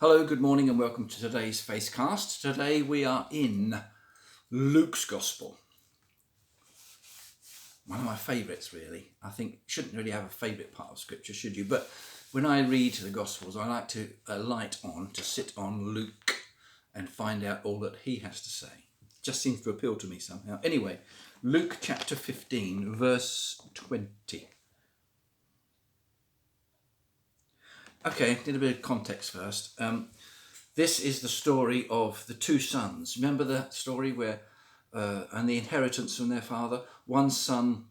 Hello, good morning, and welcome to today's Facecast. Today we are in Luke's Gospel. One of my favourites, really. I think you shouldn't really have a favourite part of Scripture, should you? But when I read the Gospels, I like to sit on Luke and find out all that he has to say. Just seems to appeal to me somehow. Anyway, Luke chapter 15, verse 20. Okay, need a bit of context first. This is the story of the two sons. Remember the story where, and the inheritance from their father? One son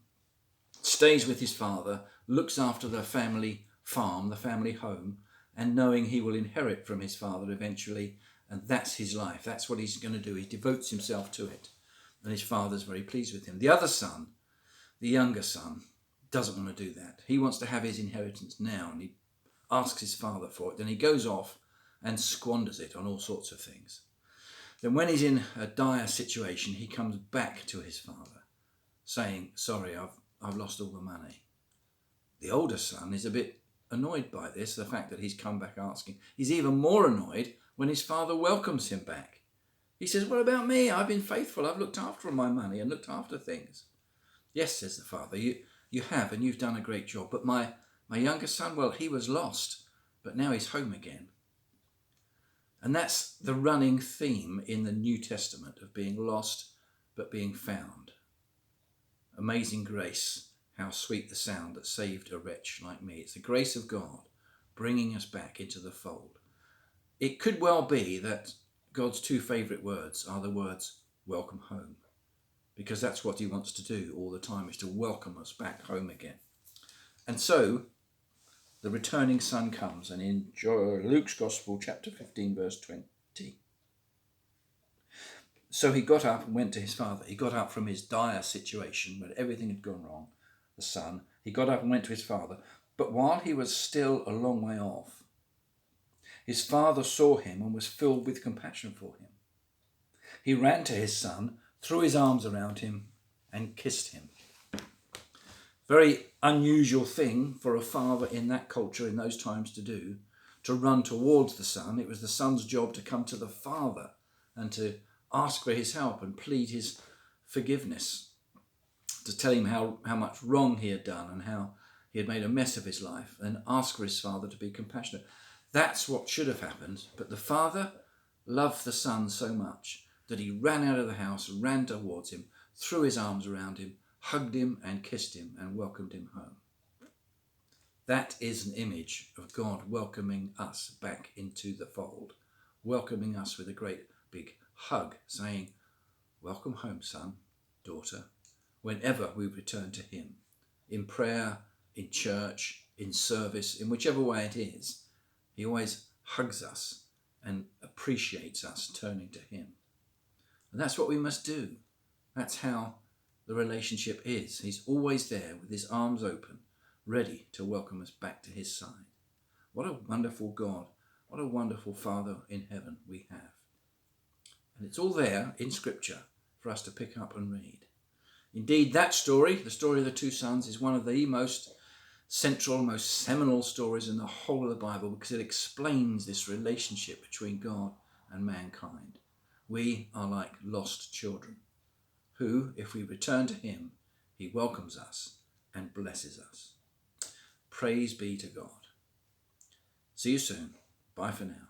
stays with his father, looks after the family farm, the family home, and knowing he will inherit from his father eventually, and that's his life. That's what he's going to do. He devotes himself to it, and his father's very pleased with him. The other son, the younger son, doesn't want to do that. He wants to have his inheritance now, and he asks his father for it. Then he goes off and squanders it on all sorts of things. Then when he's in a dire situation, he comes back to his father saying, sorry, I've lost all the money. The older son is a bit annoyed by this, the fact that he's come back asking. He's even more annoyed when his father welcomes him back. He says, what about me? I've been faithful. I've looked after my money and looked after things. Yes, says the father, you have, and you've done a great job. But my younger son, well, he was lost, but now he's home again. And that's the running theme in the New Testament of being lost but being found. Amazing grace, how sweet the sound that saved a wretch like me. It's the grace of God bringing us back into the fold. It could well be that God's two favourite words are the words welcome home, because that's what he wants to do all the time, is to welcome us back home again. And so the returning son comes, and in Luke's Gospel, chapter 15, verse 20. So he got up and went to his father. He got up from his dire situation where everything had gone wrong, the son. He got up and went to his father. But while he was still a long way off, his father saw him and was filled with compassion for him. He ran to his son, threw his arms around him, and kissed him. Very unusual thing for a father in that culture, in those times, to do, to run towards the son. It was the son's job to come to the father and to ask for his help and plead his forgiveness, to tell him how much wrong he had done and how he had made a mess of his life, and ask for his father to be compassionate. That's what should have happened, but the father loved the son so much that he ran out of the house, ran towards him, threw his arms around him, hugged him and kissed him and welcomed him home. That is an image of God welcoming us back into the fold, welcoming us with a great big hug, saying, welcome home, son, daughter, whenever we return to him, in prayer, in church, in service, in whichever way it is. He always hugs us and appreciates us turning to him. And that's what we must do. That's how the relationship is. He's always there with his arms open, ready to welcome us back to his side. What a wonderful God, what a wonderful Father in heaven we have. And it's all there in Scripture for us to pick up and read. Indeed, that story, the story of the two sons, is one of the most central, most seminal stories in the whole of the Bible, because it explains this relationship between God and mankind. We are like lost children who, if we return to him, he welcomes us and blesses us. Praise be to God. See you soon. Bye for now.